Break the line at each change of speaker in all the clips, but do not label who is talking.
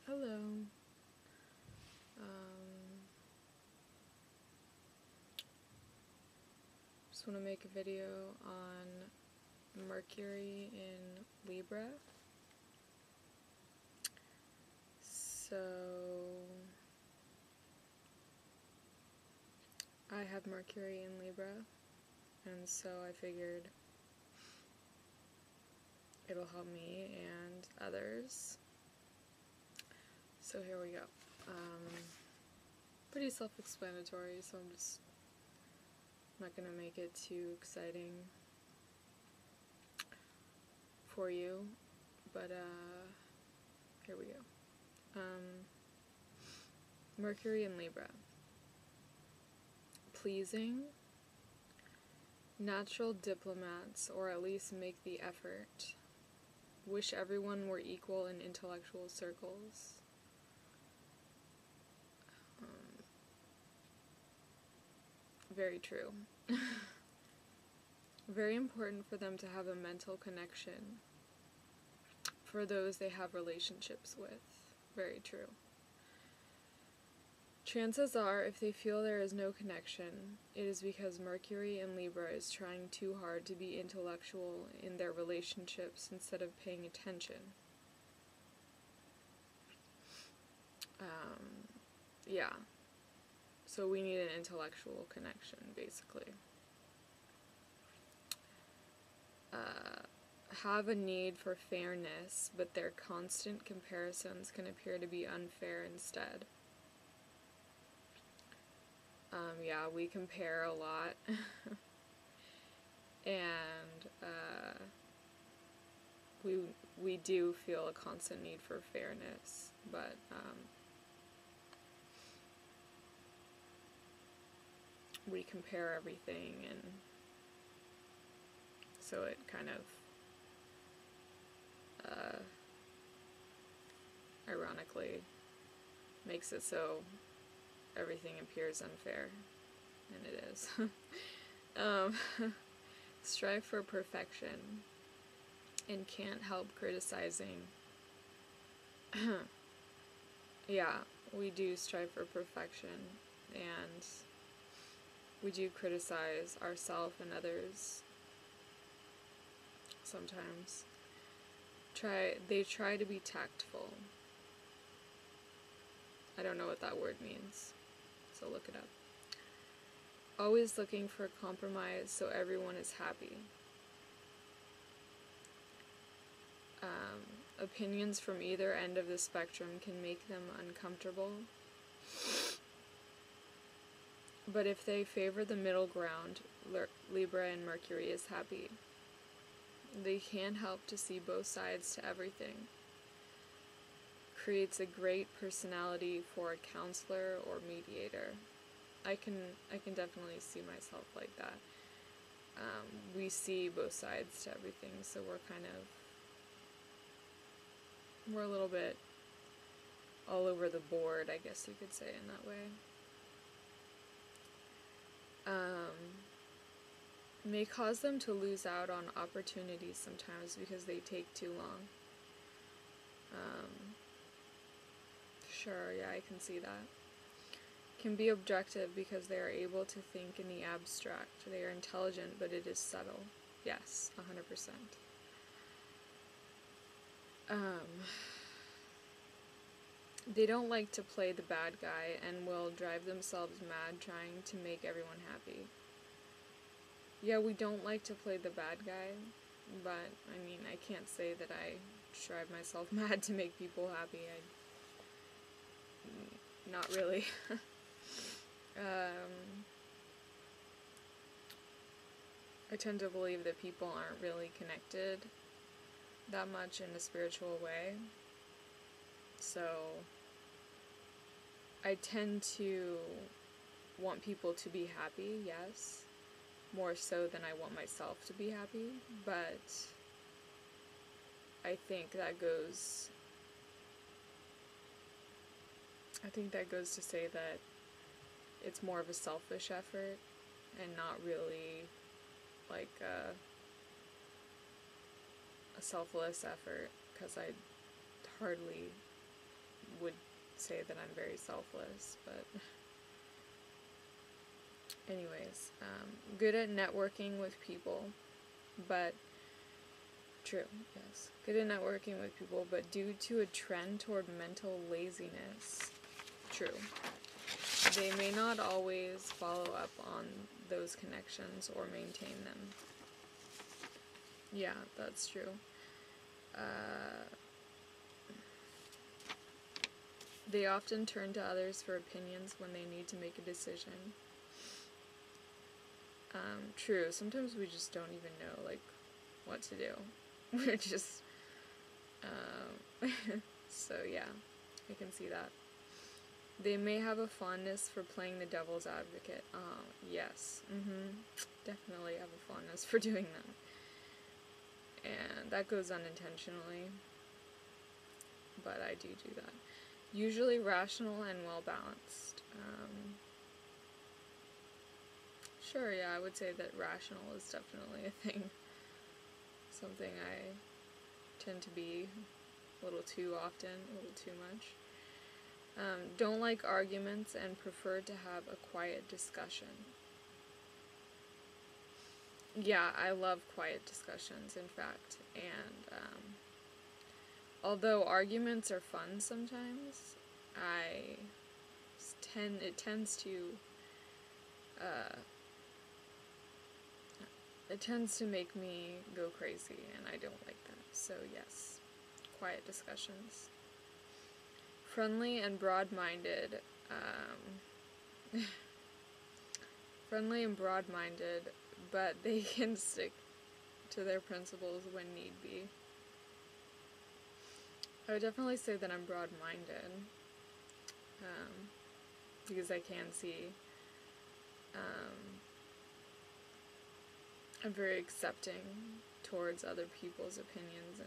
Hello. Just want to make a video on Mercury in Libra. So, I have Mercury in Libra, and so I figured it'll help me and others. So here we go. Pretty self-explanatory, so I'm just not going to make it too exciting for you, but here we go. Mercury in Libra. Pleasing, natural diplomats, or at least make the effort. Wish everyone were equal in intellectual circles. Very true. Very important for them to have a mental connection for those they have relationships with. Very true. Chances are, if they feel there is no connection, it is because Mercury in Libra is trying too hard to be intellectual in their relationships instead of paying attention. Yeah. So we need an intellectual connection, basically. Have a need for fairness, but their constant comparisons can appear to be unfair instead. Yeah, we compare a lot. And we do feel a constant need for fairness, but we compare everything, and so it kind of ironically makes it so everything appears unfair, and it is. Strive for perfection and can't help criticizing. Yeah, we do strive for perfection, and we do criticize ourselves and others sometimes. They try to be tactful. I don't know what that word means, so look it up. Always looking for compromise so everyone is happy. Opinions from either end of the spectrum can make them uncomfortable. But if they favor the middle ground, Libra and Mercury is happy. They can't help to see both sides to everything. Creates a great personality for a counselor or mediator. I can definitely see myself like that. We see both sides to everything, so we're a little bit all over the board, I guess you could say, in that way. May cause them to lose out on opportunities sometimes because they take too long. Sure, yeah, I can see that. Can be objective because they are able to think in the abstract. They are intelligent, but it is subtle. Yes, 100%. They don't like to play the bad guy and will drive themselves mad trying to make everyone happy. Yeah, we don't like to play the bad guy, but, I mean, I can't say that I drive myself mad to make people happy. Not really. I tend to believe that people aren't really connected that much in a spiritual way. So I tend to want people to be happy, yes, more so than I want myself to be happy, but I think that goes to say that it's more of a selfish effort and not really like a selfless effort, because I hardly would say that I'm very selfless, but anyways, good at networking with people, but true, yes. Good at networking with people, but due to a trend toward mental laziness, true. They may not always follow up on those connections or maintain them. Yeah, that's true. They often turn to others for opinions when they need to make a decision. True, sometimes we just don't even know, like, what to do. We're just, so yeah, I can see that. They may have a fondness for playing the devil's advocate. Yes, definitely have a fondness for doing that. And that goes unintentionally, but I do that. Usually rational and well-balanced. Sure, yeah, I would say that rational is definitely a thing. Something I tend to be a little too often, a little too much. Don't like arguments and prefer to have a quiet discussion. Yeah, I love quiet discussions, in fact, and although arguments are fun sometimes, it tends to make me go crazy, and I don't like that. So yes, quiet discussions. Friendly and broad-minded. Friendly and broad-minded, but they can stick to their principles when need be. I would definitely say that I'm broad-minded, because I can see, I'm very accepting towards other people's opinions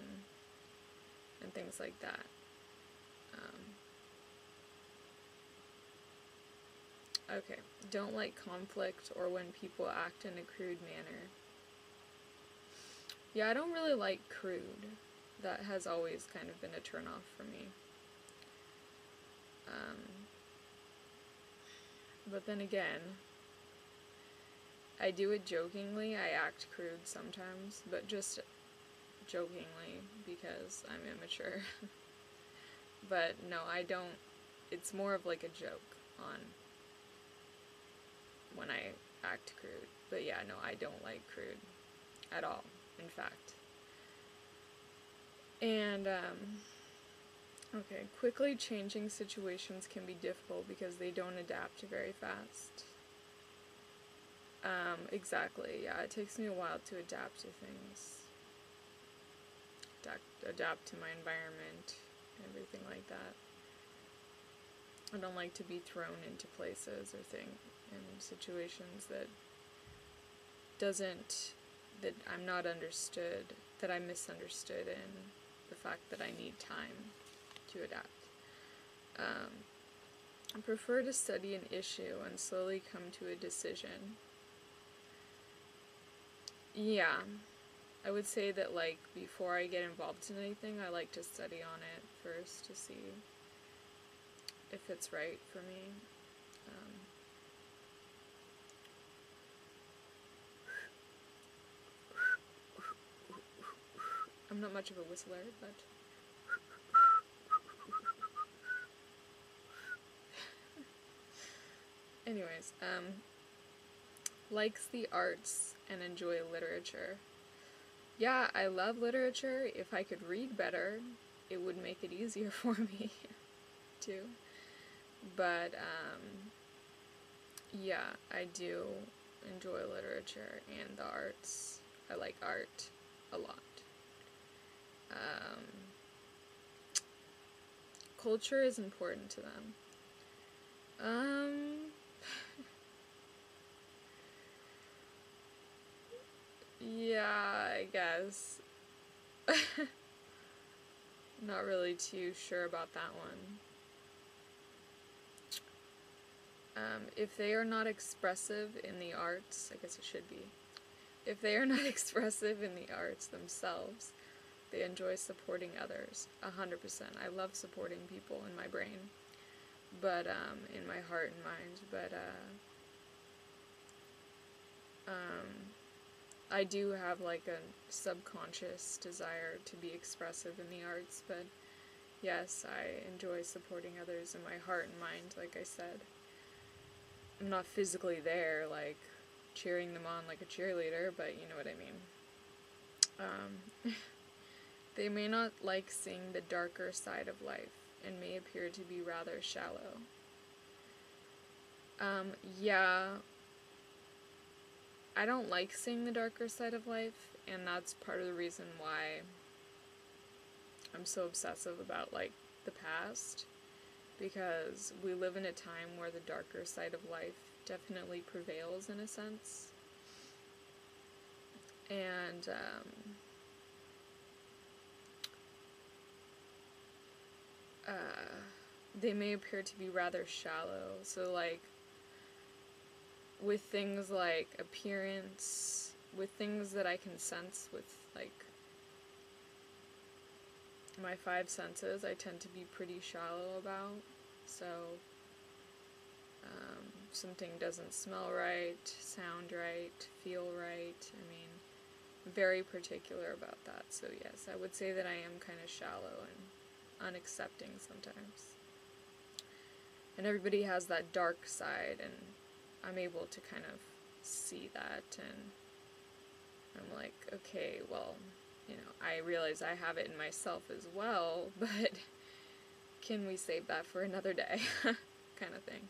and things like that. Okay, don't like conflict or when people act in a crude manner. Yeah, I don't really like crude. That has always kind of been a turnoff for me. But then again, I do it jokingly. I act crude sometimes, but just jokingly because I'm immature. But no, I don't. It's more of like a joke on when I act crude. But yeah, no, I don't like crude at all, in fact. And, okay, quickly changing situations can be difficult because they don't adapt very fast. Exactly, yeah, it takes me a while to adapt to things. Adapt to my environment, everything like that. I don't like to be thrown into places or in situations that I'm not understood, that I'm misunderstood in, the fact that I need time to adapt. I prefer to study an issue and slowly come to a decision. Yeah, I would say that, like, before I get involved in anything, I like to study on it first to see if it's right for me. I'm not much of a whistler, but anyways, likes the arts and enjoy literature. Yeah, I love literature. If I could read better, it would make it easier for me too. But yeah, I do enjoy literature and the arts. I like art a lot. Culture is important to them. Yeah, I guess. Not really too sure about that one. If they are not expressive in the arts, I guess it should be. If they are not expressive in the arts themselves, They enjoy supporting others. 100%. I love supporting people in my brain, but in my heart and mind. But I do have like a subconscious desire to be expressive in the arts. But yes, I enjoy supporting others in my heart and mind. Like I said, I'm not physically there, like cheering them on like a cheerleader, but you know what I mean. They may not like seeing the darker side of life and may appear to be rather shallow. Yeah, I don't like seeing the darker side of life, and that's part of the reason why I'm so obsessive about, like, the past, because we live in a time where the darker side of life definitely prevails in a sense. And, they may appear to be rather shallow. So, like, with things like appearance, with things that I can sense with, like, my five senses, I tend to be pretty shallow about. So, something doesn't smell right, sound right, feel right. I mean, very particular about that. So yes, I would say that I am kind of shallow and unaccepting sometimes. And everybody has that dark side, and I'm able to kind of see that, and I'm like, okay, well, you know, I realize I have it in myself as well, but can we save that for another day? Kind of thing.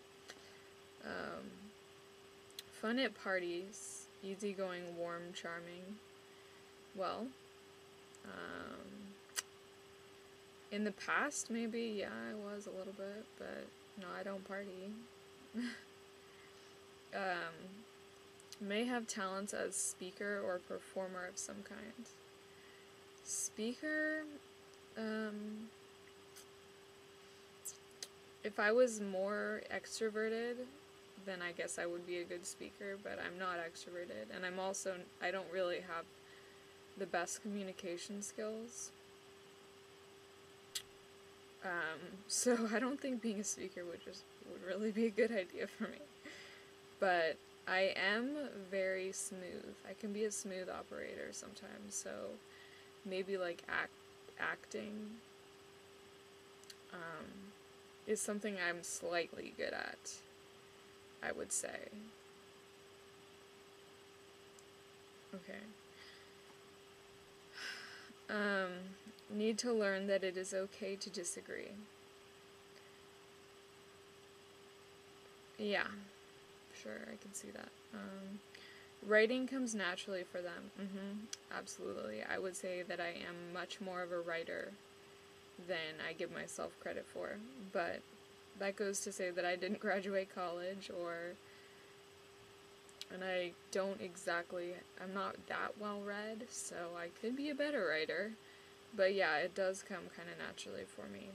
Fun at parties, easygoing, warm, charming. Well, in the past, maybe, yeah, I was a little bit, but no, I don't party. May have talents as speaker or performer of some kind. Speaker, if I was more extroverted, then I guess I would be a good speaker, but I'm not extroverted, and I don't really have the best communication skills. So I don't think being a speaker would really be a good idea for me. But I am very smooth. I can be a smooth operator sometimes, so maybe like acting is something I'm slightly good at, I would say. Okay. Need to learn that it is okay to disagree. Yeah, sure, I can see that. Writing comes naturally for them. Absolutely. I would say that I am much more of a writer than I give myself credit for. But that goes to say that I didn't graduate college, and I'm not that well read, so I could be a better writer. But yeah, it does come kind of naturally for me.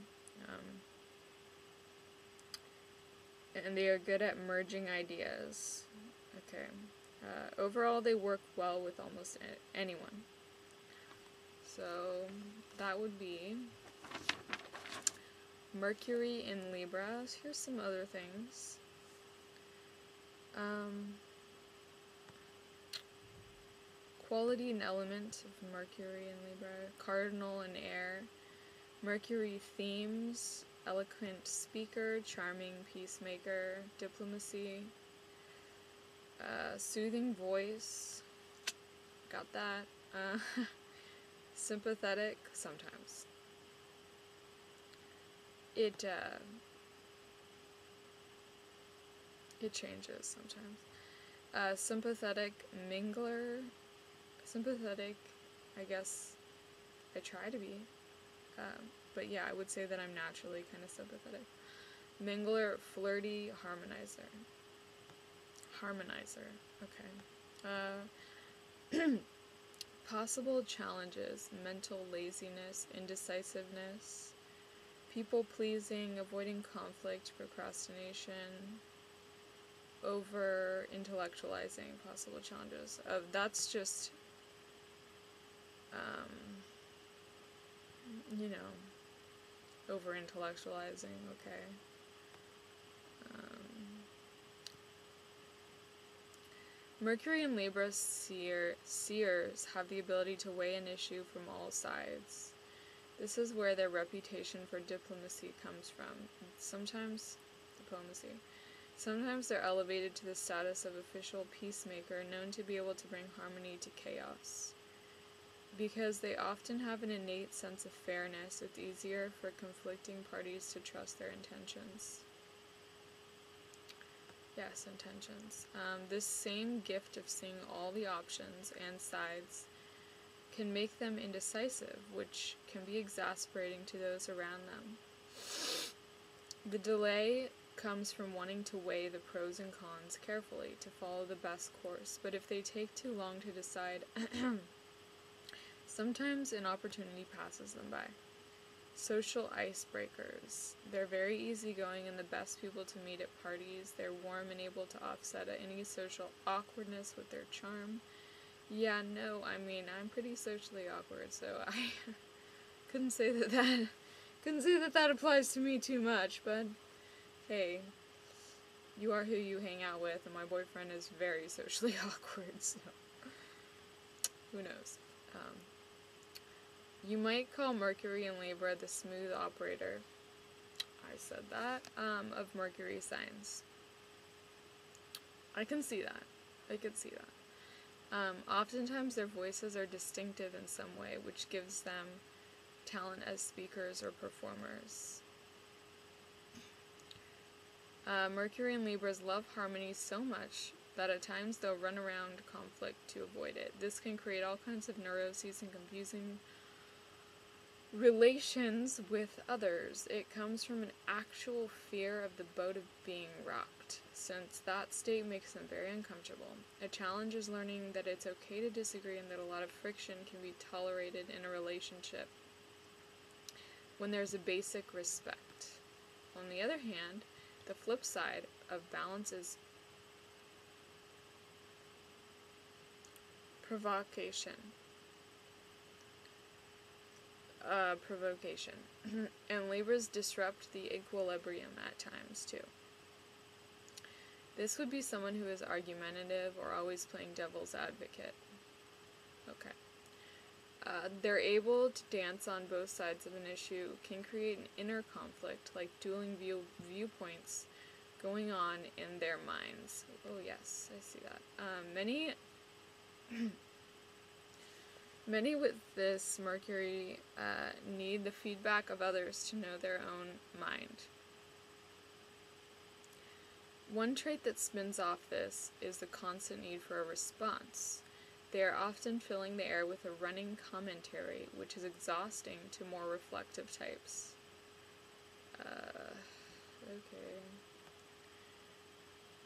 And they are good at merging ideas. Okay. Overall, they work well with almost anyone. So that would be Mercury in Libra. So here's some other things. Quality and element of Mercury in Libra. Cardinal and air. Mercury themes. Eloquent speaker. Charming peacemaker. Diplomacy. Soothing voice. Got that. Sympathetic. Sometimes. It changes sometimes. Sympathetic mingler. Sympathetic, I guess I try to be. But yeah, I would say that I'm naturally kind of sympathetic. Mingler, flirty, harmonizer. Okay. Possible challenges, mental laziness, indecisiveness, people-pleasing, avoiding conflict, procrastination, over-intellectualizing possible challenges. That's just, you know, over intellectualizing, okay. Mercury and Libra seers have the ability to weigh an issue from all sides. This is where their reputation for diplomacy comes from. Sometimes they're elevated to the status of official peacemaker, known to be able to bring harmony to chaos. Because they often have an innate sense of fairness, it's easier for conflicting parties to trust their intentions. Yes, intentions. This same gift of seeing all the options and sides can make them indecisive, which can be exasperating to those around them. The delay comes from wanting to weigh the pros and cons carefully to follow the best course, but if they take too long to decide, sometimes an opportunity passes them by. Social icebreakers. They're very easygoing and the best people to meet at parties. They're warm and able to offset any social awkwardness with their charm. Yeah, no, I mean, I'm pretty socially awkward, so I couldn't say that applies to me too much, but hey, you are who you hang out with, and my boyfriend is very socially awkward, so who knows. You might call Mercury in Libra the smooth operator. I said that. Of Mercury signs. I can see that. Oftentimes their voices are distinctive in some way, which gives them talent as speakers or performers. Mercury and Libras love harmony so much that at times they'll run around conflict to avoid it. This can create all kinds of neuroses and confusing relations with others. It comes from an actual fear of the boat of being rocked, since that state makes them very uncomfortable. A challenge is learning that it's okay to disagree and that a lot of friction can be tolerated in a relationship when there's a basic respect. On the other hand, the flip side of balance is provocation. And Libras disrupt the equilibrium at times too. This would be someone who is argumentative or always playing devil's advocate. Okay. They're able to dance on both sides of an issue, can create an inner conflict, like dueling viewpoints going on in their minds. Oh yes, I see that. Many with this Mercury need the feedback of others to know their own mind. One trait that spins off this is the constant need for a response. They are often filling the air with a running commentary, which is exhausting to more reflective types. Okay.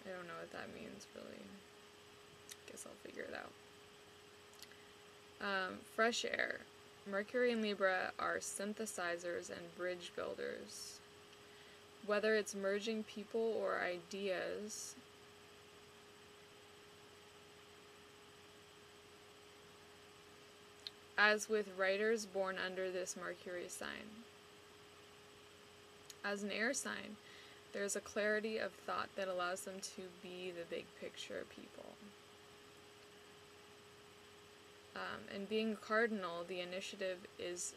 I don't know what that means, really. Guess I'll figure it out. Fresh air. Mercury and Libra are synthesizers and bridge builders. Whether it's merging people or ideas, as with writers born under this Mercury sign. As an air sign, there's a clarity of thought that allows them to be the big picture people. And being cardinal, the initiative is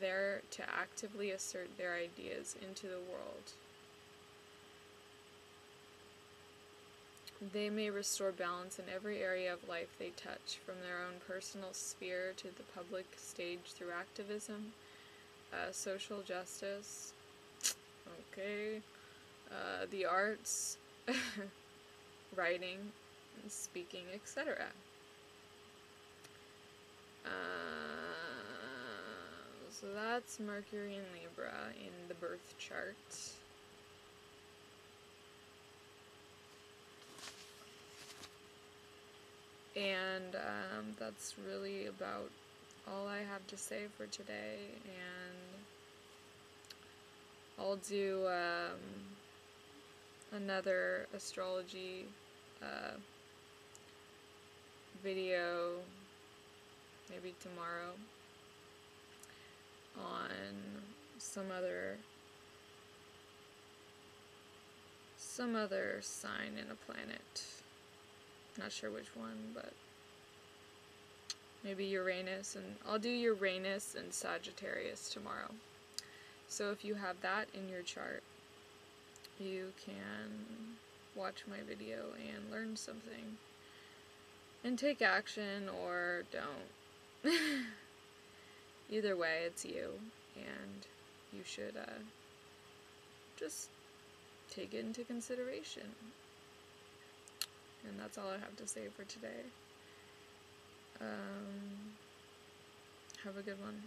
there to actively assert their ideas into the world. They may restore balance in every area of life they touch, from their own personal sphere to the public stage through activism, social justice, okay, the arts, writing, and speaking, etc. So that's Mercury and Libra in the birth chart. And that's really about all I have to say for today. And I'll do another astrology video maybe tomorrow. on some other sign in a planet. Not sure which one, but maybe Uranus, and I'll do Uranus and Sagittarius tomorrow. So if you have that in your chart, you can watch my video and learn something and take action or don't. Either way, it's you, and you should just take it into consideration. And that's all I have to say for today. Have a good one.